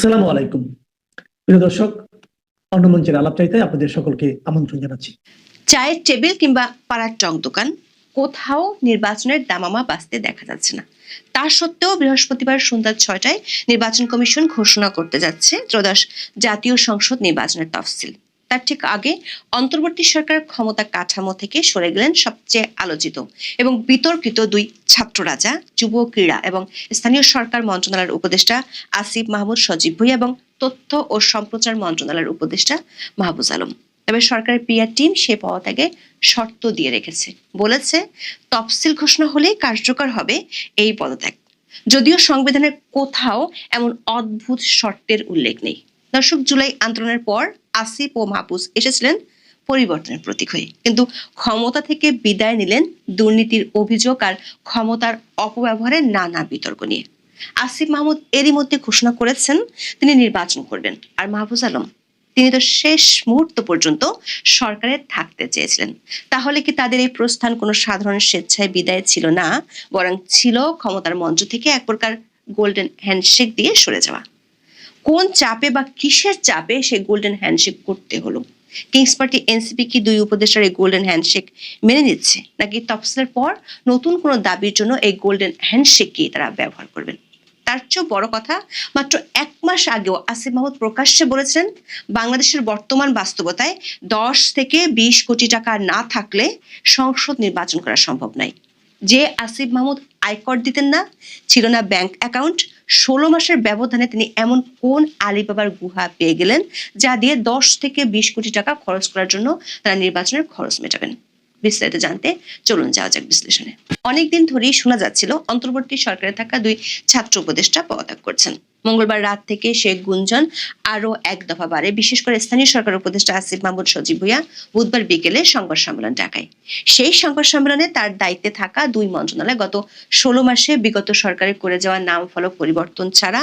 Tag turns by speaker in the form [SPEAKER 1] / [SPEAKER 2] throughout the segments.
[SPEAKER 1] আসসালামু আলাইকুম প্রিয় দর্শক, অন্নমঞ্চের আলাপচারিতায় আপনাদের সকলকে আমন্ত্রণ জানাচ্ছি।
[SPEAKER 2] চায়ের টেবিল কিংবা পাড়ার টং দোকান, কোথাও নির্বাচনের দামামা বাজতে দেখা যাচ্ছে না। তা সত্ত্বেও বৃহস্পতিবার সন্ধ্যা 6টায় নির্বাচন কমিশন ঘোষণা করতে যাচ্ছে ত্রয়োদশ জাতীয় সংসদ নির্বাচনের তফসিল। তার ঠিক আগে অন্তর্বর্তী সরকার ক্ষমতা কাঠামো থেকে সরে গেলেন সবচেয়ে আলোচিত এবং বিতর্কিত দুই ছাত্র রাজা, যুব ক্রীড়া এবং স্থানীয় সরকার মন্ত্রণালয়ের উপদেষ্টা আসিফ মাহমুদ সজীব ভুঁইয়া এবং তথ্য ও সম্প্রচার মন্ত্রণালয়ের উপদেষ্টা মাহবুজ আলম। তবে সরকারের পিআর টিম সে পদত্যাগে শর্ত দিয়ে রেখেছে, বলেছে তফসিল ঘোষণা হলে কার্যকর হবে এই পদত্যাগ। যদিও সংবিধানের কোথাও এমন অদ্ভুত শর্তের উল্লেখ নেই। দর্শক, জুলাই আন্দোলনের পর আসিফ ও মাহবুজ এসেছিলেন পরিবর্তনের প্রতীক হয়ে, কিন্তু ক্ষমতা থেকে বিদায় নিলেন দুর্নীতির অভিযোগ আর ক্ষমতার অপব্যবহারের নানা বিতর্ক নিয়ে। আসিফ মাহমুদ এরই মধ্যে ঘোষণা করেছেন তিনি নির্বাচন করবেন, আর মাহবুজ আলম তিনি তো শেষ মুহূর্ত পর্যন্ত সরকারে থাকতে চেয়েছিলেন। তাহলে কি তাদের এই প্রস্থান কোনো সাধারণ স্বেচ্ছায় বিদায় ছিল না, বরং ছিল ক্ষমতার মঞ্চ থেকে এক প্রকার গোল্ডেন হ্যান্ডশেক দিয়ে সরে যাওয়া? কোন চাপে বা কিসের চাপে সেই গোল্ডেন হ্যান্ডশেক করতে হলো? কিংস পার্টি এনসিপি কি দুই উপদেষ্টার এই গোল্ডেন হ্যান্ডশেক মেনে নিচ্ছে, নাকি তফসিলের পর নতুন কোনো দাবির জন্য এই গোল্ডেন হ্যান্ডশেককে তারা ব্যবহার করবেন? তার চেয়েও বড় কথা, মাত্র 1 মাস আগেও আসিফ মাহমুদ প্রকাশ্যে বলেছিলেন বাংলাদেশের বর্তমান বাস্তবতায় 10 থেকে 20 কোটি টাকা না থাকলে সংসদ নির্বাচন করা সম্ভব নয়। যে আসিফ মাহমুদ আয়কর দিতেন না, ছিল না ব্যাংক অ্যাকাউন্ট, 16 মাসের ব্যবধানে তিনি এমন কোন আলিবাবার গুহা পেয়ে গেলেন যা দিয়ে 10 থেকে 20 কোটি টাকা খরচ করার জন্য তারা নির্বাচনের খরচ মেটাবেন? বিস্তারিত জানতে চলুন যাওয়া যাক বিশ্লেষণে। অনেকদিন ধরেই শোনা যাচ্ছিল অন্তর্বর্তী সরকারে থাকা দুই ছাত্র উপদেষ্টা পদত্যাগ করছেন। মঙ্গলবার রাত থেকে সে গুঞ্জন আরো এক দফা বাড়ে। বিশেষ করে স্থানীয় সরকার উপদেষ্টা আসিফ মাহমুদ সজীব ভুঁইয়া বুধবার বিকেলে সংবাদ সম্মেলন ডাকায়। সেই সংবাদ সম্মেলনে তার দায়িত্বে থাকা দুই মন্ত্রণালয় গত 16 মাসে বিগত সরকারের করে যাওয়া নাম ফলক পরিবর্তন ছাড়া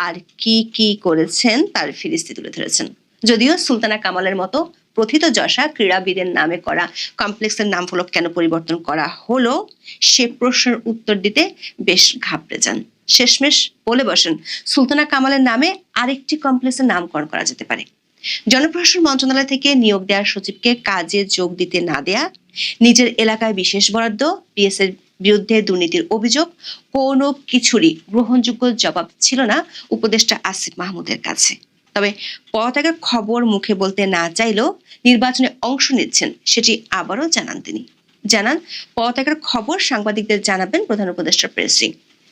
[SPEAKER 2] আর কি কি করেছেন তার ফিরিস্তি তুলে ধরেছেন। যদিও সুলতানা কামালের মতো প্রথিতযশা ক্রীড়াবিদের নামে করা কমপ্লেক্সের নাম ফলক কেন পরিবর্তন করা হলো সে প্রশ্নের উত্তর দিতে বেশ ঘাবড়ে যান। শেষমেশ বলে বসেন সুলতানা কামালের নামে আরেকটি কমপ্লেক্সের নামকরণ করা যেতে পারে। জনপ্রশাসন মন্ত্রণালয় থেকে নিয়োগ দেওয়া সচিবকে কাজে যোগ দিতে না দেয়া, নিজের এলাকায় বিশেষ বরাদ্দ, পিএস এর বিরুদ্ধে দুর্নীতির অভিযোগ, কোনো কিছুরই গ্রহণযোগ্য জবাব ছিল না উপদেষ্টা আসিফ মাহমুদের কাছে। তবে পদত্যাগের খবর মুখে বলতে না চাইলেও নির্বাচনে অংশ নিচ্ছেন সেটি আবারও জানান তিনি। জানান পদত্যাগের খবর সাংবাদিকদের জানাবেন প্রধান উপদেষ্টা প্রেস উইং।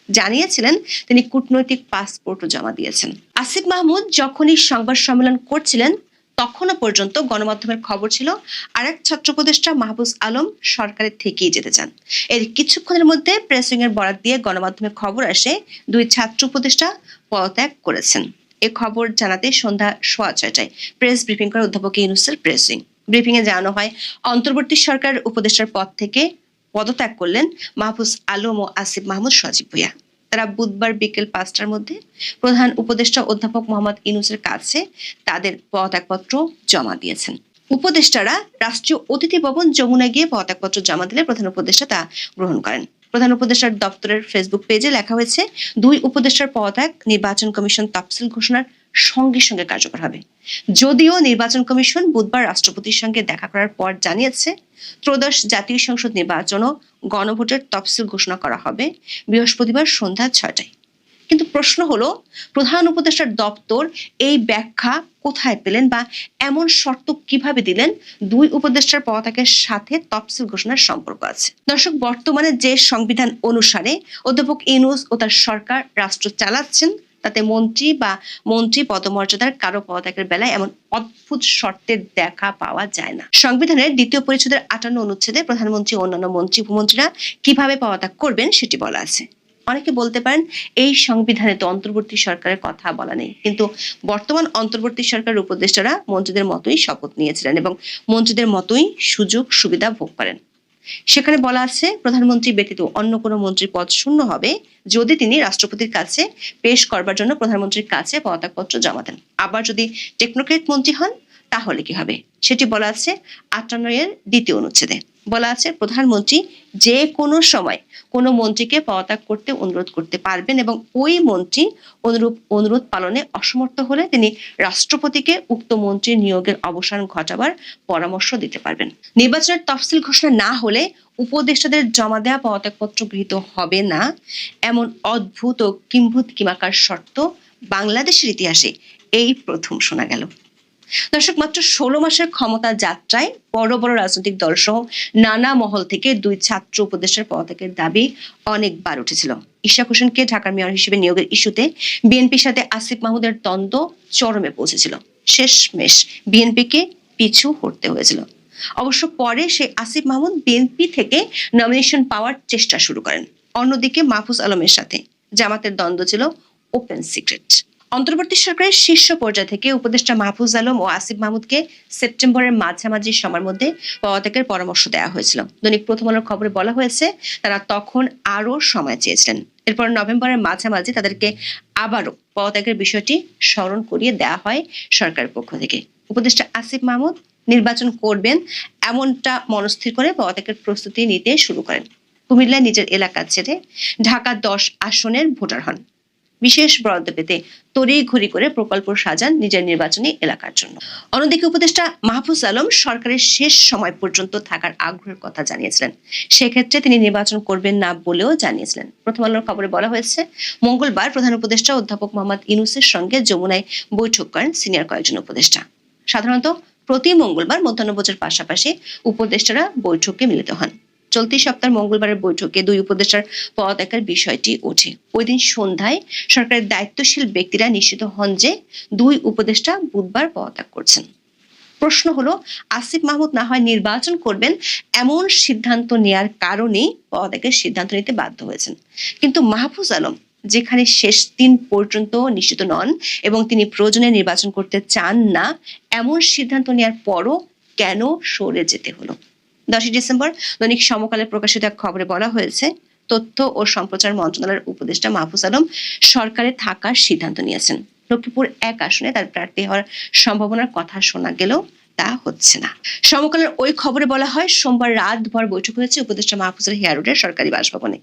[SPEAKER 2] জানিয়েছিলেন তিনি কূটনৈতিক পাসপোর্টও জমা দিয়েছেন। আসিফ মাহমুদ যখনই সংবাদ সম্মেলন করছিলেন তখনও পর্যন্ত গণমাধ্যমের খবর ছিল আরেক ছাত্র উপদেষ্টা মাহবুজ আলম সরকারের থেকেই যেতে চান। এর কিছুক্ষণের মধ্যে প্রেস উইং এর বরাত দিয়ে গণমাধ্যমের খবর আসে দুই ছাত্র উপদেষ্টা পদত্যাগ করেছেন। এ খবর জানাতে সন্ধ্যা 6:15টায় প্রেস ব্রিফিং করে অধ্যাপক ইউনূসের প্রেস উইং। ব্রিফিং এ জানানো হয় অন্তর্বর্তী সরকার উপদেষ্টার পদ থেকে পদত্যাগ করলেন মাহবুজ আলম ও আসিফ মাহমুদ সজীব ভুঁইয়া। তারা বুধবার বিকেল 5টার মধ্যে প্রধান উপদেষ্টা অধ্যাপক মোহাম্মদ ইউনূসের কাছে তাদের পদত্যাগপত্র জমা দিয়েছেন। উপদেষ্টারা রাষ্ট্রীয় অতিথি ভবন যমুনায় গিয়ে পদত্যাগপত্র জমা দিলে প্রধান উপদেষ্টা তা গ্রহণ করেন। প্রধান উপদেষ্টার দপ্তরের ফেসবুক পেজে লেখা হয়েছে, দুই উপদেষ্টার পদত্যাগ নির্বাচন কমিশন তফসিল ঘোষণার সঙ্গে সঙ্গে কার্যকর হবে। যদিও নির্বাচন কমিশন বুধবার রাষ্ট্রপতির সঙ্গে দেখা করার পর জানিয়েছে ত্রয়োদশ জাতীয় সংসদ নির্বাচন ও গণভোটের তফসিল ঘোষণা করা হবে বৃহস্পতিবার সন্ধ্যা 6টায়। কিন্তু প্রশ্ন হলো, প্রধান উপদেষ্টার দপ্তর এই ব্যাখ্যা কোথায় পেলেন বা এমন শর্ত কিভাবে দিলেন দুই উপদেষ্টার পদত্যাগের সাথে তফসিল ঘোষণার সম্পর্ক আছে? দর্শক, বর্তমানে যে সংবিধান অনুসারে অধ্যাপক ইউনূস ও তার সরকার রাষ্ট্র চালাচ্ছেন তাতে মন্ত্রী বা মন্ত্রী পদমর্যাদার কারো পদত্যাগের বেলায় এমন অদ্ভুত শর্তের দেখা পাওয়া যায় না। সংবিধানের 2য় পরিচ্ছেদের 58 অনুচ্ছেদে প্রধানমন্ত্রী ও অন্যান্য মন্ত্রী উপমন্ত্রীরা কিভাবে পদত্যাগ করবেন সেটি বলা আছে। অনেকে বলতে পারেন এই সংবিধানে তো অন্তর্বর্তী সরকারের কথা বলা নেই, কিন্তু বর্তমান অন্তর্বর্তী সরকারের উপদেষ্টারা মন্ত্রীদের মতোই শপথ নিয়েছিলেন এবং মন্ত্রীদের মতোই সুযোগ সুবিধা ভোগ করেন। সেখানে বলা আছে প্রধানমন্ত্রী ব্যতীত অন্য কোনো মন্ত্রীর পদ শূন্য হবে যদি তিনি রাষ্ট্রপতির কাছে পেশ করবার জন্য প্রধানমন্ত্রীর কাছে পদত্যাগপত্র জমা দেন। আবার যদি টেকনোক্রেট মন্ত্রী হন তাহলে কি হবে সেটি বলা আছে 58 এর দ্বিতীয় অনুচ্ছেদে। বলা আছে প্রধানমন্ত্রী যে কোনো সময় কোনো মন্ত্রীকে পদত্যাগ করতে অনুরোধ করতে পারবেন এবং ওই মন্ত্রী অনুরোধ পালনে অসমর্থ হলে তিনি রাষ্ট্রপতিকে উক্ত মন্ত্রীর নিয়োগের অবসান ঘটাবার পরামর্শ দিতে পারবেন। নির্বাচনের তফসিল ঘোষণা না হলে উপদেষ্টাদের জমা দেওয়া পদত্যাগপত্র গৃহীত হবে না, এমন অদ্ভুত ও কিমাকার শর্ত বাংলাদেশের ইতিহাসে এই প্রথম শোনা গেল। দর্শক, মাত্র 16 মাসের ক্ষমতা যাত্রায় বড় বড় রাজনৈতিক দল সহ নানা মহল থেকে 2 ছাত্র উপদেষ্টার পদত্যাগের দাবি অনেকবার উঠেছিল। ইশরাক হোসেনকে ঢাকার মেয়র হিসেবে নিয়োগের ইস্যুতে বিএনপির সাথে আসিফ মাহমুদের দ্বন্দ্ব চরমে পৌঁছেছিল। শেষমেশ বিএনপিকে পিছু হটতে হয়েছিল। অবশ্য পরে সেই আসিফ মাহমুদ বিএনপি থেকে নমিনেশন পাওয়ার চেষ্টা শুরু করেন। অন্যদিকে মাহফুজ আলমের সাথে জামাতের দ্বন্দ্ব ছিল ওপেন সিক্রেট। অন্তর্বর্তী সরকারের শীর্ষ পর্যায় থেকে উপদেষ্টা মাহফুজ আলম ও আসিফ মাহমুদকে সেপ্টেম্বরের মাঝামাঝি সময়ের মধ্যে পদত্যাগের পরামর্শ দেওয়া হয়েছিল। দৈনিক প্রথম আলোর খবরে বলা হয়েছে তারা তখন আরো সময় চেয়েছিলেন। এরপর নভেম্বরের মাঝামাঝি তাদেরকে আবারও পদত্যাগের বিষয়টি স্মরণ করিয়ে দেওয়া হয় সরকারের পক্ষ থেকে। উপদেষ্টা আসিফ মাহমুদ নির্বাচন করবেন এমনটা মনস্থির করে পদত্যাগের প্রস্তুতি নিতে শুরু করেন। কুমিল্লায় নিজের এলাকা ছেড়ে ঢাকা 10 আসনের ভোটার হন। বিশেষ বরাদ্দ পেতে তড়িঘড়ি করে প্রকল্প সাজান নিজের নির্বাচনী এলাকার জন্য। অন্যদিকে উপদেষ্টা মাহফুজ আলম সরকারের শেষ সময় পর্যন্ত থাকার আগ্রহের কথা জানিয়েছিলেন। সেক্ষেত্রে তিনি নির্বাচন করবেন না বলেও জানিয়েছিলেন। প্রথম আলোর খবরে বলা হয়েছে মঙ্গলবার প্রধান উপদেষ্টা অধ্যাপক মোহাম্মদ ইউনূসের সঙ্গে যমুনায় বৈঠক করেন সিনিয়র কয়েকজন উপদেষ্টা। সাধারণত প্রতি মঙ্গলবার মধ্যাহ্নভোজের পাশাপাশি উপদেষ্টারা বৈঠকে মিলিত হন। চলতি সপ্তাহের মঙ্গলবারের বৈঠকে 2 উপদেষ্টার পদত্যাগের বিষয়টি ওঠে। ওই দিন সন্ধ্যায় সরকারের দায়িত্বশীল ব্যক্তিরা নিশ্চিত হন যে 2 উপদেষ্টা বুধবার পদত্যাগ করছেন। প্রশ্ন হলো, আসিফ মাহমুদ না হয় নির্বাচন করবেন এমন সিদ্ধান্ত নেয়ার কারণেই পদত্যাগের সিদ্ধান্ত নিতে বাধ্য হয়েছেন, কিন্তু মাহফুজ আলম যেখানে শেষ দিন পর্যন্ত নিশ্চিত নন এবং তিনি প্রয়োজনে নির্বাচন করতে চান না, এমন সিদ্ধান্ত নেয়ার পরও কেন সরে যেতে হলো? 10 ডিসেম্বর দৈনিক সমকালে প্রকাশিত এক খবরে বলা হয়েছে তথ্য ও সম্প্রচার মন্ত্রণালয়ের উপদেষ্টা মাহফুজ আলম সরকারে থাকার সিদ্ধান্ত নিয়েছেন। লক্ষ্মীপুর 1 আসনে তার প্রার্থী হওয়ার সম্ভাবনার কথা শোনা গেলেও তা হচ্ছে না। সমকালের ওই খবরে বলা হয় সোমবার রাতভর বৈঠক হয়েছে উপদেষ্টা মাহফুজের হেয়ার রোডের সরকারি বাসভবনে।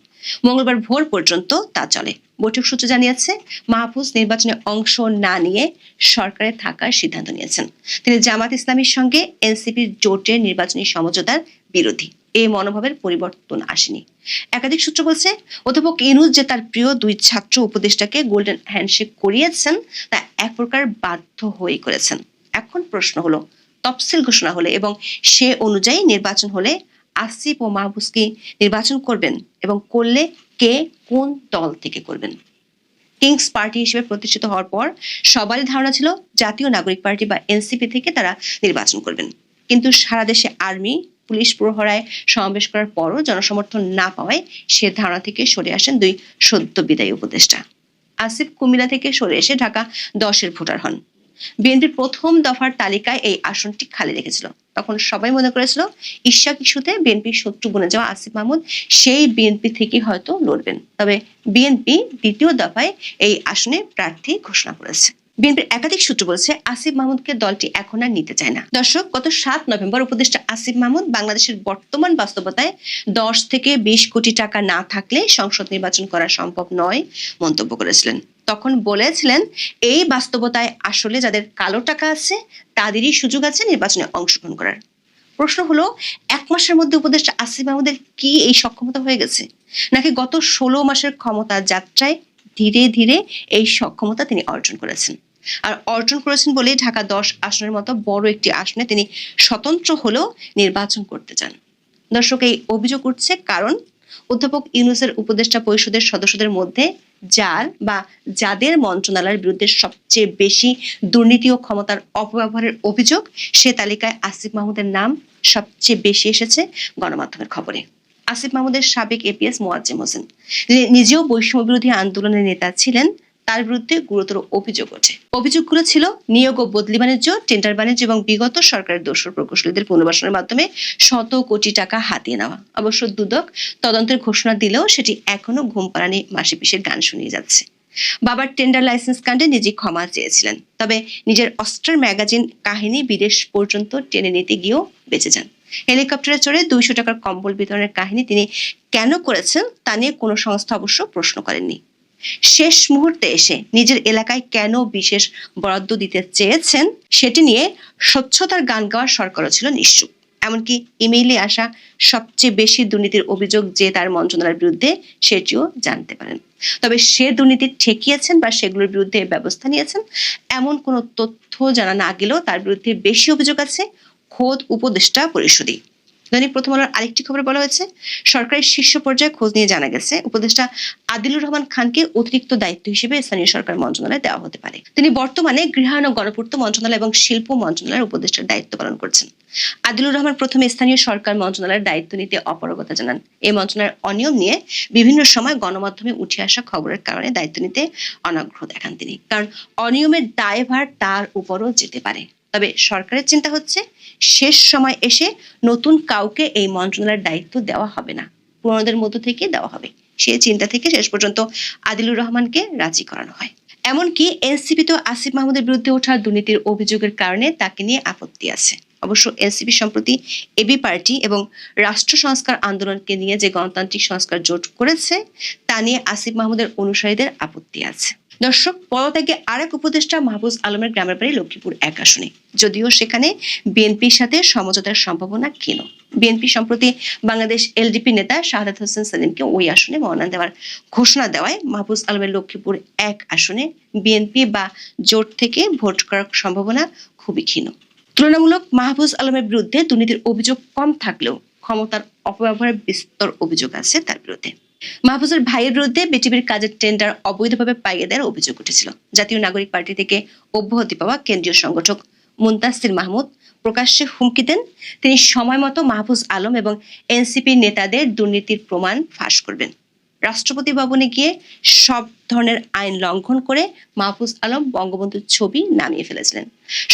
[SPEAKER 2] মঙ্গলবার ভোর পর্যন্ত তা চলে। বৈঠক সূত্র জানিয়েছে মাহফুজ নির্বাচনে অংশ না নিয়ে সরকারে থাকার সিদ্ধান্ত নিয়েছেন। তিনি জামাত ইসলামীর সঙ্গে এনসিপির জোটের নির্বাচনী সমঝোতার বিরোধী। এই মনোভাবের পরিবর্তন আসেনি। একাধিক সূত্র বলছে অধ্যাপক ইউনূস যে তার প্রিয় 2 ছাত্র উপদেষ্টাকে গোল্ডেন হ্যান্ডশেক করিয়েছেন তা এক প্রকার বাধ্য হয়ে করেছেন। এখন প্রশ্ন হলো, তফসিল ঘোষণা হলে এবং সে অনুযায়ী নির্বাচন হলে আসিফ ও মাহফুজ কি নির্বাচন করবেন এবং করলে কে কোন দল থেকে করবেন? কিংস পার্টি হিসেবে প্রতিষ্ঠিত হওয়ার পর সবারই ধারণা ছিল জাতীয় নাগরিক পার্টি বা এনসিপি থেকে তারা নির্বাচন করবেন, কিন্তু সারা দেশে আর্মি পুলিশ প্রহরায় সমাবেশ করার পরও জনসমর্থন না পাওয়ায় সে ধারণা থেকে সরে আসেন 2 সদ্য বিদায়ী উপদেষ্টা। আসিফ কুমিল্লা থেকে সরে এসে ঢাকা 10-এর ভোটার হন। বিএনপির প্রথম দফার তালিকায় এই আসনটি খালি রেখেছিল। তখন সবাই মনে করেছিল ইশরাক ইস্যুতে বিএনপির শত্রু বনে যাওয়া আসিফ মাহমুদ সেই বিএনপি থেকে হয়তো লড়বেন। তবে বিএনপি দ্বিতীয় দফায় এই আসনে প্রার্থী ঘোষণা করেছে। বিএনপির একাধিক সূত্র বলছে আসিফ মাহমুদকে দলটি এখন আর নিতে চায় না। দর্শক, গত 7 নভেম্বর উপদেষ্টা আসিফ মাহমুদ বাংলাদেশের বর্তমান বাস্তবতায় 10 থেকে 20 কোটি টাকা না থাকলে সংসদ নির্বাচন করা সম্ভব নয় মন্তব্য করেছিলেন। তখন বলেছিলেন এই বাস্তবতায় আসলে যাদের কালো টাকা আছে তাদেরই সুযোগ আছে নির্বাচনে অংশগ্রহণ করার। প্রশ্ন হলো, 1 মাসের মধ্যে উপদেষ্টা আসিফ মাহমুদের কি এই সক্ষমতা হয়ে গেছে, নাকি গত 16 মাসের ক্ষমতা যাত্রায় ধীরে ধীরে এই সক্ষমতা তিনি অর্জন করেছেন? আর অর্জন করেছেন বলে ঢাকা 10 আসনের মতো বড় একটি আসনে তিনি স্বতন্ত্র হলেও নির্বাচন করতে চান। দর্শক, এই অভিযোগ উঠছে কারণ অধ্যাপক ইউনূসের উপদেষ্টা পরিষদের সদস্যদের মধ্যে যাদের মন্ত্রণালয়ের বিরুদ্ধে সবচেয়ে বেশি দুর্নীতি ও ক্ষমতার অপব্যবহারের অভিযোগ, সে তালিকায় আসিফ মাহমুদের নাম সবচেয়ে বেশি এসেছে গণমাধ্যমের খবরে। আসিফ মাহমুদের সাবেক এপিএস মোয়াজ্জেম হোসেন, যিনি নিজেও বৈষম্য বিরোধী আন্দোলনের নেতা ছিলেন, তার বিরুদ্ধে গুরুতর অভিযোগ ওঠে। অভিযোগগুলো ছিল নিয়োগ ও বদলি বাণিজ্য, টেন্ডার বাণিজ্য এবং বিগত সরকারের দোসর প্রকৌশলীদের পুনর্বাসনের মাধ্যমে শত কোটি টাকা হাতিয়ে নেওয়া। অবশ্য দুদক তদন্তের ঘোষণা দিলেও সেটি এখনো ঘুম পাড়ানি মাসি পিসের গান শুনিয়ে যাচ্ছে। বাবার টেন্ডার লাইসেন্স কাণ্ডে নিজে ক্ষমা চেয়েছিলেন, তবে নিজের অস্ট্রার ম্যাগাজিন কাহিনী বিদেশ পর্যন্ত টেনে নিতে গিয়েও বেঁচে যান। হেলিকপ্টারে চড়ে 200 টাকার কম্বল বিতরণের কাহিনী তিনি কেন করেছেন তা নিয়ে কোনো সংস্থা অবশ্য প্রশ্ন করেননি। শেষ মুহূর্তে এসে নিজের এলাকায় কেন বিশেষ বরাদ্দ দিতে চেয়েছেন সেটি নিয়ে স্বচ্ছতার গান গাওয়ার সরকারও ছিল নিশ্চুপ। এমনকি ইমেইলে আসা সবচেয়ে বেশি দুর্নীতির অভিযোগ যে তার মন্ত্রণালয়ের বিরুদ্ধে সেটিও জানতে পারেন। তবে সে দুর্নীতি ঠেকিয়েছেন বা সেগুলোর বিরুদ্ধে ব্যবস্থা নিয়েছেন এমন কোনো তথ্য জানা না গেলেও তার বিরুদ্ধে বেশি অভিযোগ আছে খোদ উপদেষ্টা পরিষদই। দৈনিক প্রথম আলোর আরেকটি খবর বলা হয়েছে, সরকারের শীর্ষ পর্যায়ে খোঁজ নিয়ে জানা গেছে উপদেষ্টা আদিলুর রহমান খানকে অতিরিক্ত দায়িত্ব হিসেবে স্থানীয় সরকার মন্ত্রণালয়ে দেওয়া হতে পারে। তিনি বর্তমানে গৃহায়ণ ও গণপূর্ত মন্ত্রণালয় এবং শিল্প মন্ত্রণালয়ের উপদেষ্টার দায়িত্ব পালন করছেন। আদিলুর রহমান প্রথমে স্থানীয় সরকার মন্ত্রণালয়ের দায়িত্ব নিতে অপারগতা জানান। এই মন্ত্রণালয়ের অনিয়ম নিয়ে বিভিন্ন সময় গণমাধ্যমে উঠে আসা খবরের কারণে দায়িত্ব নিতে অনাগ্রহ দেখান তিনি, কারণ অনিয়মের দায়ভার তার উপরও যেতে পারে। তবে সরকারের চিন্তা হচ্ছে শেষ সময় এসে নতুন কাউকে এই মন্ত্রণালয়ের দায়িত্ব দেওয়া হবে না, পুরনোদের মধ্য থেকে দেওয়া হবে। সেই চিন্তা থেকে শেষ পর্যন্ত আদিলুর রহমানকে রাজি করানো হয়। এমনকি এনসিপি তো আসিফ মাহমুদের বিরুদ্ধে ওঠা দুর্নীতির অভিযোগের কারণে তাকে নিয়ে আপত্তি আছে। অবশ্য এনসিপি সম্প্রতি এবি পার্টি এবং রাষ্ট্র সংস্কার আন্দোলনকে নিয়ে যে গণতান্ত্রিক সংস্কার জোট করেছে তা নিয়ে আসিফ মাহমুদের অনুসারীদের আপত্তি আছে। দর্শক, পদত্যাগে আরেক উপদেষ্টা মাহফুজ আলমের গ্রামের বাড়ি লক্ষ্মীপুর 1 আসনে, যদিও সেখানে বিএনপির সাথে সমঝোতার সম্ভাবনা ক্ষীণ। বিএনপি সম্প্রতি বাংলাদেশ এলডিপি নেতা শাহাদাত হোসেন সেলিমকে ওই আসনে মনোনয়ন দেওয়ার ঘোষণা দেওয়ায় মাহফুজ আলমের লক্ষ্মীপুর 1 আসনে বিএনপি বা জোট থেকে ভোট করার সম্ভাবনা খুবই ক্ষীণ। তুলনামূলক মাহফুজ আলমের বিরুদ্ধে দুর্নীতির অভিযোগ কম থাকলেও ক্ষমতার অপব্যবহারের বিস্তর অভিযোগ আছে তার বিরুদ্ধে। মাহফুজের ভাইয়ের বিরুদ্ধে বিটিভির কাজের টেন্ডার অবৈধভাবে পাইয়ে দেওয়ার অভিযোগ উঠেছিল। জাতীয় নাগরিক পার্টি থেকে অব্যাহতি পাওয়া কেন্দ্রীয় সংগঠক মুনতাসির মাহমুদ প্রকাশ্যে হুমকি দেন তিনি সময় মতো মাহফুজ আলম এবং এনসিপি নেতাদের দুর্নীতির প্রমাণ ফাঁস করবেন। রাষ্ট্রপতি ভবনে গিয়ে সব ধরনের আইন লঙ্ঘন করে মাহফুজ আলম বঙ্গবন্ধুর ছবি নামিয়ে ফেলেছিলেন।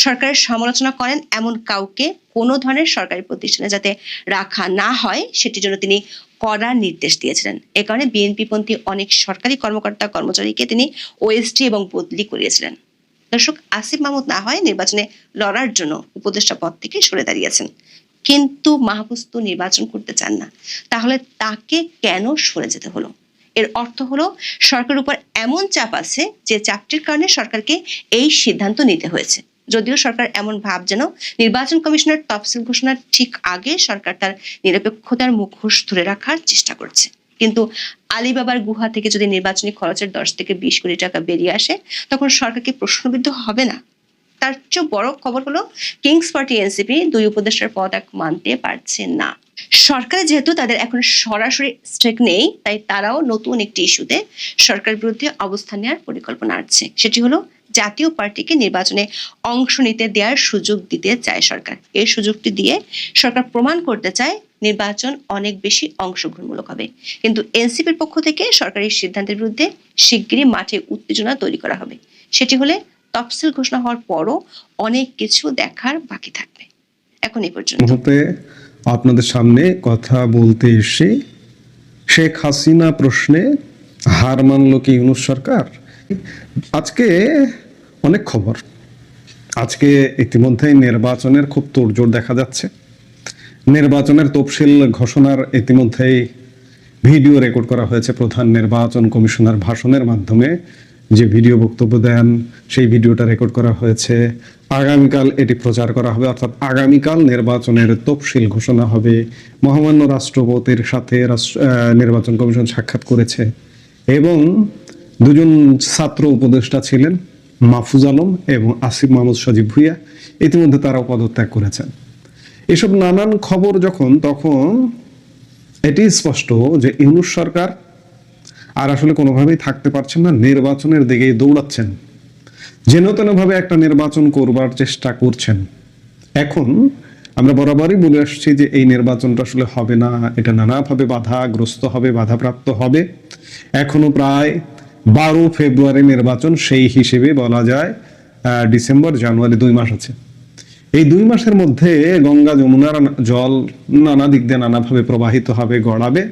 [SPEAKER 2] সরকারের সমালোচনা করেন এমন কাউকে কোনো ধরনের সরকারি প্রতিষ্ঠানে যাতে রাখা না হয় সেটির জন্য তিনি কড়া নির্দেশ দিয়েছিলেন। এ কারণে বিএনপিপন্থী অনেক সরকারি কর্মকর্তা কর্মচারীকে তিনি ওএসডি এবং বদলি করিয়েছিলেন। দর্শক, আসিফ মাহমুদ না হয় নির্বাচনে লড়ার জন্য উপদেষ্টা পদ থেকে সরে দাঁড়িয়েছেন, কিন্তু মাহফুজ তো নির্বাচন করতে চান না, তাহলে তাকে কেন সরে যেতে হলো? এর অর্থ হলো সরকারের উপর এমন চাপ আছে যে চাপটির কারণে সরকারকে এই সিদ্ধান্ত নিতে হয়েছে। যদিও সরকার এমন ভাব যেন নির্বাচন কমিশনের তফসিল ঘোষণার ঠিক আগে সরকার তার নিরপেক্ষতার মুখোশ ধরে রাখার চেষ্টা করছে। কিন্তু আলিবাবার গুহা থেকে যদি নির্বাচনী খরচের 10 থেকে 20 কোটি টাকা বেরিয়ে আসে তখন সরকার কি প্রশ্নবিদ্ধ হবে না? তার চেয়ে বড় খবর হলো কিংস পার্টি এনসিপি 2 উপদেষ্টার পদত্যাগ মানতে পারছে না। সরকারে যেহেতু তাদের এখন সরাসরি স্টেক নেই, তাই তারাও নতুন একটি ইস্যুতে সরকারের বিরুদ্ধে অবস্থান নেওয়ার পরিকল্পনা আছে। সেটি হলো জাতীয় পার্টিকে নির্বাচনে অংশ নিতে দেওয়ার সুযোগ দিতে চায় সরকার। এই সুযোগটি দিয়ে সরকার প্রমাণ করতে চায় নির্বাচন অনেক বেশি অংশগ্রহণমূলক হবে। কিন্তু এনসিপির পক্ষ থেকে সরকারের সিদ্ধান্তের বিরুদ্ধে শিগগিরই মাঠে উত্তেজনা তৈরি করা হবে। সেটি হলে তফসিল ঘোষণা হওয়ার পরও অনেক কিছু দেখার বাকি থাকবে। এখন এই পর্যন্ত
[SPEAKER 3] আপনাদের সামনে কথা বলতে এসে শেখ হাসিনা প্রশ্নে হার মানল কি ইউনূস সরকার? আজকে অনেক খবর। আজকে ইতিমধ্যে নির্বাচনের খুব তোড়জোড় দেখা যাচ্ছে। নির্বাচনের তফসিল ঘোষণার ইতিমধ্যেই ভিডিও রেকর্ড করা হয়েছে। প্রধান নির্বাচন কমিশনার ভাষণের মাধ্যমে যে ভিডিও বক্তব্য দেন সেই ভিডিওটা রেকর্ড করা হয়েছে। আগামীকাল এটি প্রচার করা হবে, অর্থাৎ আগামীকাল নির্বাচনের তফসিল ঘোষণা হবে। মহামান্য রাষ্ট্রপতির সাথে নির্বাচন কমিশন সাক্ষাৎ করেছে এবং 2 ছাত্র উপদেষ্টা ছিলেন মাহফুজ আলম এবং আসিফ মাহমুদ সজীব ভুইয়া, ইতিমধ্যে তারাও পদত্যাগ করেছেন। এসব নানান খবর তখন এটি স্পষ্ট যে ইউনূস সরকার আর আসলে কোনোভাবেই থাকতে পারছেন না, নির্বাচনের দিকেই দৌড়াচ্ছেন, যেন তেনভাবে একটা নির্বাচন করবার চেষ্টা করছেন। এখন আমরা বরাবরই বলে আসছি যে এই নির্বাচনটা আসলে হবে না, এটা নানাভাবে বাধাগ্রস্ত হবে, বাধাপ্রাপ্ত হবে। এখনো প্রায় 12 ফেব্রুয়ারি নির্বাচন, সেই হিসেবে বলা যায় ডিসেম্বর জানুয়ারি 2 মাস আছে। এই 2 মাসের মধ্যে গঙ্গা যমুনার জল নানা দিক দিয়ে নানাভাবে প্রবাহিত হবে, গড়াবে।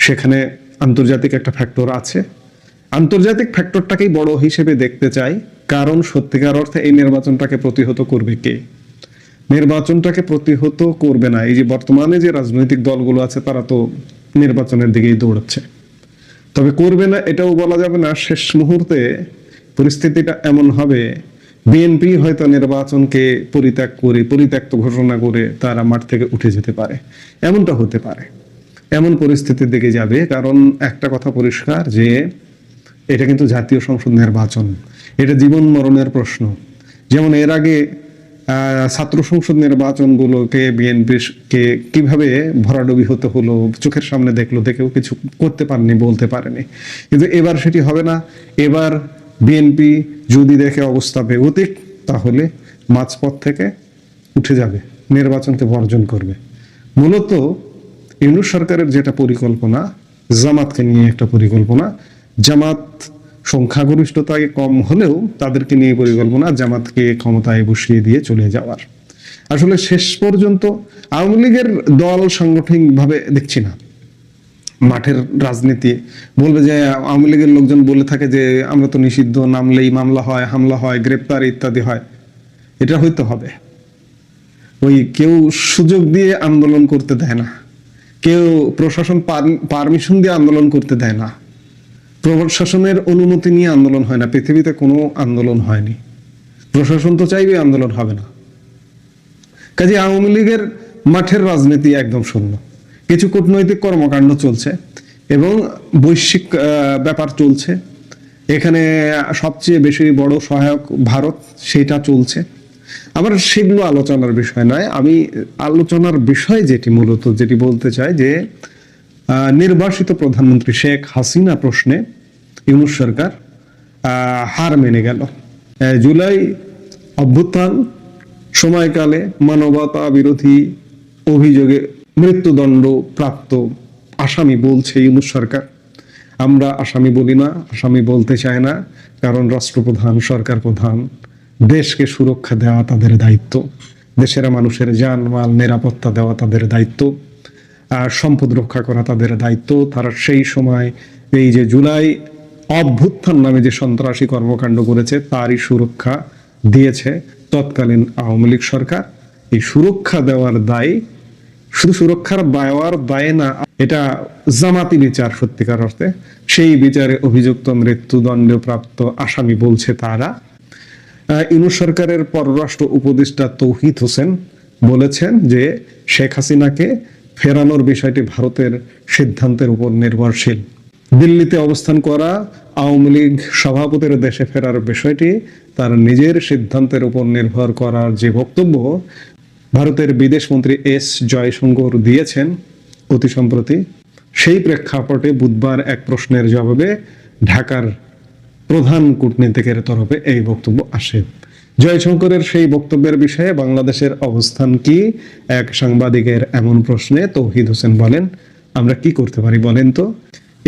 [SPEAKER 3] সেখানে আন্তর্জাতিক একটা ফ্যাক্টর আছে। আন্তর্জাতিক ফ্যাক্টরটাকেই বড় হিসেবে দেখতে চাই, কারণ সত্যিকার অর্থে এই নির্বাচনটাকে প্রতিহত করবে কে? নির্বাচনটাকে প্রতিহত করবে না এই যে বর্তমানে যে রাজনৈতিক দলগুলো আছে, তারা তো নির্বাচনের দিকেই দৌড়াচ্ছে। তবে করবে না এটাও বলা যাবে না। শেষ মুহূর্তে পরিস্থিতিটা এমন হবে, বিএনপি হয়তো নির্বাচনকে পরিত্যক্ত ঘোষণা করে তারা মাঠ থেকে উঠে যেতে পারে, এমনটা হতে পারে। এমন পরিস্থিতির দিকে যাবে, কারণ একটা কথা পরিষ্কার যে এটা কিন্তু জাতীয় সংসদ নির্বাচন, এটা জীবন মরণের প্রশ্ন। যেমন এর আগে ছাত্র সংসদ নির্বাচনগুলোকে বিএনপিকে কিভাবে ভরাডুবি হতে হলো, চোখের সামনে দেখেও কিছু করতে পারেনি, বলতে পারেনি। কিন্তু এবার সেটি হবে না। এবার বিএনপি যদি দেখে অবস্থা বেগতিক, তাহলে মাঝপথ থেকে উঠে যাবে, নির্বাচনকে বর্জন করবে। মূলত ইউনূস সরকারের যেটা পরিকল্পনা, জামাতকে নিয়ে একটা পরিকল্পনা, জামাত সংখ্যাগরিষ্ঠতায় কম হলেও তাদেরকে নিয়ে পরিকল্পনা, জামাতকে ক্ষমতায় বসিয়ে দিয়ে চলে যাওয়ার। আসলে শেষ পর্যন্ত আওয়ামী লীগের দল সাংগঠনিকভাবে দেখছি না। মাঠের রাজনীতি বলবে যে আওয়ামী লীগের লোকজন বলে থাকে যে আমরা তো নিষিদ্ধ, নামলেই মামলা হয়, হামলা হয়, গ্রেপ্তার ইত্যাদি হয়। এটা হইতে হবে। ওই কেউ সুযোগ দিয়ে আন্দোলন করতে দেয় না, কেউ প্রশাসন পারমিশন দিয়ে আন্দোলন করতে দেয় না, প্রশাসনের অনুমতি নিয়ে আন্দোলন হয় না। পৃথিবীতে কোনো আন্দোলন হয়নি, প্রশাসন তো চাইবে আন্দোলন হবে না। কাজে আওয়ামী লীগের মাঠের রাজনীতি একদম শূন্য। কিছু কূটনৈতিক কর্মকাণ্ড চলছে এবং বৈশ্বিক ব্যাপার চলছে। এখানে সবচেয়ে বেশি বড় সহায়ক ভারত, সেটা চলছে। আবার সেগুলো আলোচনার বিষয় নয়। আমি আলোচনার বিষয় যেটি বলতে চাই যে নির্বাসিত প্রধানমন্ত্রী শেখ হাসিনা প্রশ্নে ইউনূস সরকার হার মেনে গেল। জুলাই অভ্যুত্থান সময়কালে মানবতা বিরোধী অভিযোগে মৃত্যুদণ্ড প্রাপ্ত আসামি বলছে ইউনূস সরকার। আমরা আসামি বলি না, আসামি বলতে চায় না, কারণ রাষ্ট্রপ্রধান, সরকার প্রধান, দেশকে সুরক্ষা দেওয়া তাদের দায়িত্ব, দেশের মানুষের জানমাল নিরাপত্তা দেওয়া তাদের দায়িত্ব, আর সম্পদ রক্ষা করা তাদের দায়িত্ব। তারা সেই সময় এই যে জুলাই অভ্যুত্থান নামে যে সন্ত্রাসী কর্মকাণ্ড করেছে, তারই সুরক্ষা দিয়েছে তৎকালীন আওয়ামী লীগ সরকার। এই সুরক্ষা দেওয়ার দায়, শুধু সুরক্ষার দেওয়ার দায় না, এটা জামাতি বিচার সত্যিকার অর্থে। সেই বিচারে অভিযুক্ত মৃত্যুদণ্ডপ্রাপ্ত আসামি বলছে তারা। ইউনূস সরকারের পররাষ্ট্র উপদেষ্টা তৌহিদ হোসেন বলেছেন যে শেখ হাসিনাকে ফেরানোর বিষয়টি ভারতের সিদ্ধান্তের উপর নির্ভরশীল। দিল্লিতে অবস্থান করা আওয়ামী লীগ সভাপতির দেশে ফেরার বিষয়টি তার নিজের সিদ্ধান্তের উপর নির্ভর করার যে বক্তব্য ভারতের বিদেশমন্ত্রী এস জয়শঙ্কর দিয়েছেন অতি সম্প্রতি, সেই প্রেক্ষাপটে বুধবার এক প্রশ্নের জবাবে ঢাকার প্রধান কূটনীতিকের তরফে এই বক্তব্য আসে। জয়শঙ্করের সেই বক্তব্যের বিষয়ে বাংলাদেশের অবস্থান কি, এক সাংবাদিকের এমন প্রশ্নে তৌহিদ হোসেন বলেন, আমরা কি করতে পারি বলেন তো,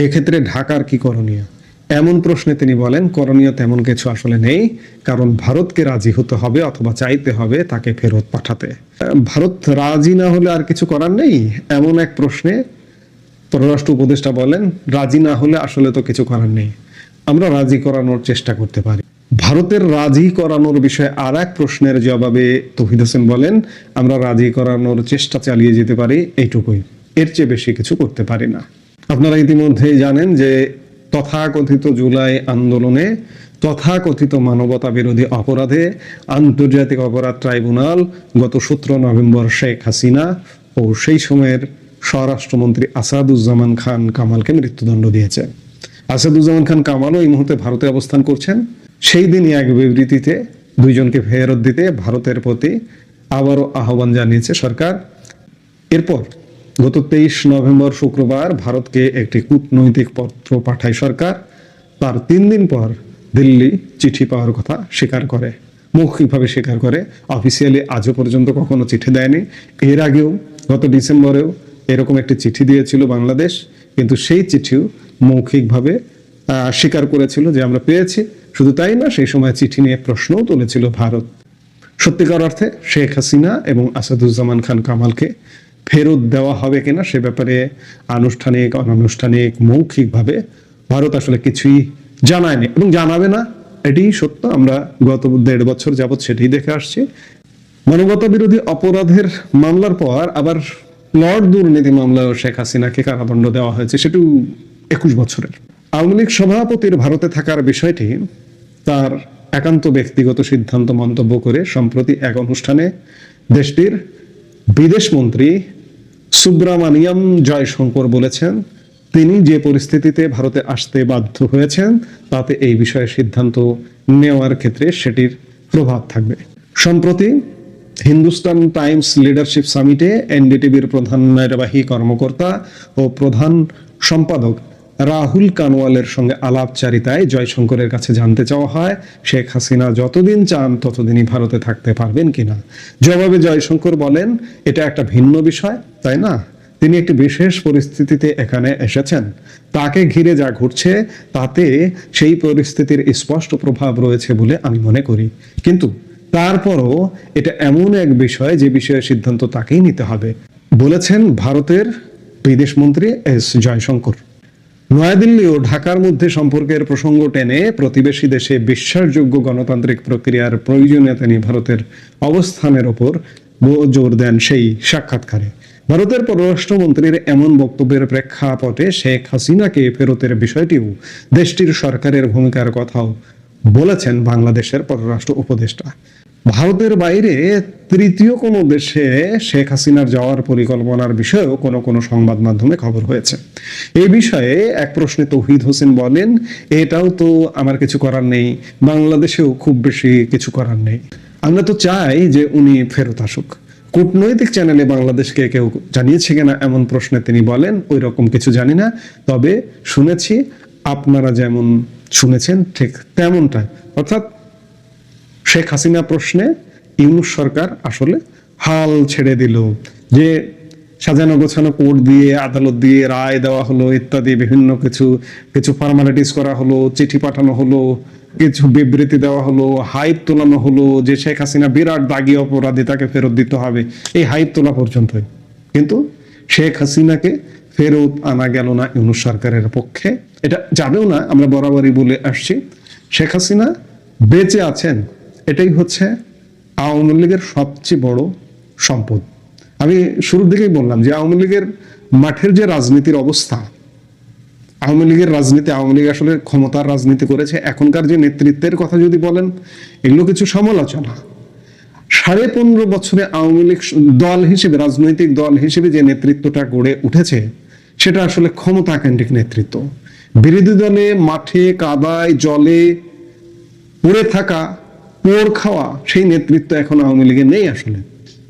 [SPEAKER 3] এক্ষেত্রে ঢাকার কি করণীয়? এমন প্রশ্নে তিনি বলেন, করণীয় তেমন কিছু আসলে নেই, কারণ ভারতকে রাজি হতে হবে অথবা চাইতে হবে তাকে ফেরত পাঠাতে। ভারত রাজি না হলে আর কিছু করার নেই, এমন এক প্রশ্নে পররাষ্ট্র উপদেষ্টা বলেন, রাজি না হলে আসলে তো কিছু করার নেই, আমরা রাজি করানোর চেষ্টা করতে পারি। ভারতের রাজি করানোর বিষয়ে আর এক প্রশ্নের জবাবে তৌহিদ হোসেন বলেন, আমরা রাজি করানোর চেষ্টা চালিয়ে যেতে পারি, এইটুকুই, এর চেয়ে বেশি কিছু করতে পারি না। আপনারা ইতিমধ্যেই জানেন যে তথাকথিত জুলাই আন্দোলনে, তথাকথিত মানবতা বিরোধী অপরাধে আন্তর্জাতিক অপরাধ ট্রাইব্যুনাল গত 17 নভেম্বর শেখ হাসিনা ও সেই সময়ের স্বরাষ্ট্রমন্ত্রী আসাদুজ্জামান খান কামালকে মৃত্যুদণ্ড দিয়েছে। আসাদুজ্জামান খান কামালও এই মুহূর্তে ভারতে অবস্থান করছেন। সেই দিনই এক বিবৃতিতে দুইজনকে ফেরত দিতে ভারতের প্রতি আবারও আহ্বান জানিয়েছে সরকার। এরপর গত 23 নভেম্বর শুক্রবার ভারতকে একটি কূটনৈতিক পত্র পাঠায় সরকার। তার 3 দিন পর দিল্লি চিঠি পাওয়ার কথা স্বীকার করে, মৌখিকভাবে স্বীকার করে, অফিসিয়ালি আজও পর্যন্ত কখনো চিঠি দেয়নি। এর আগেও গত ডিসেম্বরেও এরকম একটি চিঠি দিয়েছিল বাংলাদেশ, কিন্তু সেই চিঠিও মৌখিকভাবে স্বীকার করেছিল যে আমরা পেয়েছি। শুধু তাই না, সেই সময় চিঠি নিয়ে প্রশ্নও তুলেছিল ভারত। সত্যিকার অর্থে শেখ হাসিনা এবং আসাদুজ্জামান খান কামালকে ফেরত দেওয়া হবে কিনা, সে ব্যাপারে আনুষ্ঠানিক অনানুষ্ঠানিক মৌখিকভাবে ভারত আসলে কিছুই জানায়নি এবং জানাবে না, এটি সত্য। আমরা গত 1.5 বছর যাবৎ সেটি দেখে আসছি। মানবতা বিরোধী অপরাধের মামলার পর আবার প্লট দুর্নীতি মামলায় শেখ হাসিনাকে কারাদণ্ড দেওয়া হয়েছে, সেটিও 21 বছরের। আওয়ামী লীগ সভাপতির ভারতে থাকার বিষয়টি তার একান্ত ব্যক্তিগত সিদ্ধান্ত মন্তব্য করে সম্প্রতি এক অনুষ্ঠানে দেশটির বিদেশ মন্ত্রী সুব্রামানিয়াম জয়শঙ্কর বলেছেন, তিনি যে পরিস্থিতিতে ভারতে আসতে বাধ্য হয়েছেন তাতে এই বিষয়ে সিদ্ধান্ত নেওয়ার ক্ষেত্রে সেটির প্রভাব থাকবে। সম্প্রতি হিন্দুস্তান টাইমস লিডারশিপ সামিটে এনডিটিভির প্রধান নির্বাহী কর্মকর্তা ও প্রধান সম্পাদক রাহুল কানওয়ালের সঙ্গে আলাপচারিতায় জয়শঙ্করের কাছে জানতে চাওয়া হয় শেখ হাসিনা যতদিন চান ততদিনই ভারতে থাকতে পারবেন কিনা। জবাবে জয়শঙ্কর বলেন, এটা একটা ভিন্ন বিষয়, তাই না? তিনি একটি বিশেষ পরিস্থিতিতে এখানে এসেছেন, তাকে ঘিরে যা ঘটছে তাতে সেই পরিস্থিতির স্পষ্ট প্রভাব রয়েছে বলে আমি মনে করি, কিন্তু তারপরও এটা এমন এক বিষয় যে বিষয়ে সিদ্ধান্ত তাকেই নিতে হবে, বলেছেন ভারতের বিদেশমন্ত্রী এস জয়শঙ্কর। নয়াদিল্লি ও ঢাকার মধ্যে সম্পর্কের প্রসঙ্গ টেনে প্রতিবেশী দেশে বিশ্বাসযোগ্য গণতান্ত্রিক প্রক্রিয়ার প্রয়োজনীয়তা নিয়ে ভারতের অবস্থানের ওপর জোর দেন সেই সাক্ষাৎকারে। ভারতের পররাষ্ট্রমন্ত্রীর এমন বক্তব্যের প্রেক্ষাপটে শেখ হাসিনাকে ফেরতের বিষয়টিও দেশটির সরকারের ভূমিকার কথাও বলেছেন বাংলাদেশের পররাষ্ট্র উপদেষ্টা। ভারতের বাইরে তৃতীয় কোনো দেশে শেখ হাসিনার যাওয়ার পরিকল্পনার বিষয়েও কোনো সংবাদ মাধ্যমে খবর হয়েছে। এই বিষয়ে এক প্রশ্নে তৌহিদ হোসেন বলেন, এটাও তো আমার কিছু করার নেই, বাংলাদেশেও খুব বেশি কিছু করার নেই। আমরা তো চাই যে উনি ফেরত আসুক। কূটনৈতিক চ্যানেলে বাংলাদেশকে কেউ জানিয়েছে কিনা এমন প্রশ্নে তিনি বলেন, ওই রকম কিছু জানি না, তবে শুনেছি আপনারা যেমন শুনেছেন ঠিক তেমনটা। অর্থাৎ শেখ হাসিনা প্রশ্নে ইউনূস সরকার আসলে হাল ছেড়ে দিল, যে সাজানো গোছানো কোর্ট দিয়ে আদালত দিয়ে রায় দেওয়া হলো ইত্যাদি বিভিন্ন কিছু ফর্মালিটিস করা হলো, চিঠি পাঠানো হলো, কিছু বিবৃতি দেওয়া হলো, হাইপ তোলানো হলো যে শেখ হাসিনা বিরাট দাগী অপরাধী, তাকে ফেরত দিতে হবে, এই হাইপ তোলা পর্যন্তই। কিন্তু শেখ হাসিনাকে ফেরত আনা গেল না ইউনূস সরকারের পক্ষে, এটা যাবেও না। আমরা বরাবরই বলে আসছি শেখ হাসিনা বেঁচে আছেন, এটাই হচ্ছে আওয়ামী লীগের সবচেয়ে বড় সম্পদ। আমি শুরুর দিকেই বললাম যে আওয়ামী লীগের মাঠের যে রাজনীতির অবস্থা, আওয়ামী লীগের রাজনীতি, আওয়ামী লীগ আসলে ক্ষমতার রাজনীতি করেছে। এখনকার যে নেতৃত্বের কথা যদি বলেন, এগুলো কিছু সমালোচনা। 15.5 বছরে আওয়ামী লীগ দল হিসেবে, রাজনৈতিক দল হিসেবে যে নেতৃত্বটা গড়ে উঠেছে সেটা আসলে ক্ষমতা কেন্দ্রিক নেতৃত্ব। বিরোধী দলে মাঠে কাদায় জলে পড়ে থাকা, পোড় খাওয়া সেই নেতৃত্ব এখন আওয়ামী লীগে নেই আসলে।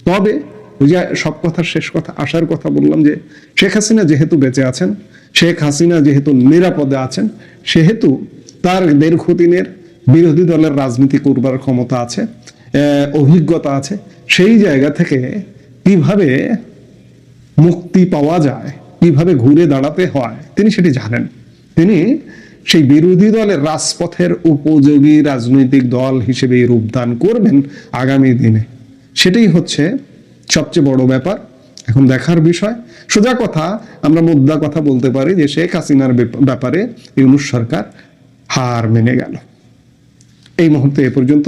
[SPEAKER 3] তবে ওই যে সব কথার শেষ কথা আসার কথা বললাম, যে শেখ হাসিনা যেহেতু বেঁচে আছেন, শেখ হাসিনা যেহেতু নিরাপদে আছেন, সেহেতু তার দীর্ঘদিনের বিরোধী দলের রাজনীতি করবার ক্ষমতা আছে, অভিজ্ঞতা আছে। সেই জায়গা থেকে কিভাবে মুক্তি পাওয়া যায়, কিভাবে ঘুরে দাঁড়াতে হয় তিনি সেটি জানেন। তিনি সেই বিরোধী দলের রাজপথের উপযোগী রাজনৈতিক দল হিসেবে রূপদান করবেন আগামী দিনে, সেটাই হচ্ছে সবচেয়ে বড় ব্যাপার। এখন দেখার বিষয়। সোজা কথা, আমরা মুদ্রা কথা বলতে পারি যে শেখ হাসিনার ব্যাপারে ইউনূস সরকার হার মেনে গেল। এই মুহূর্তে এ পর্যন্ত।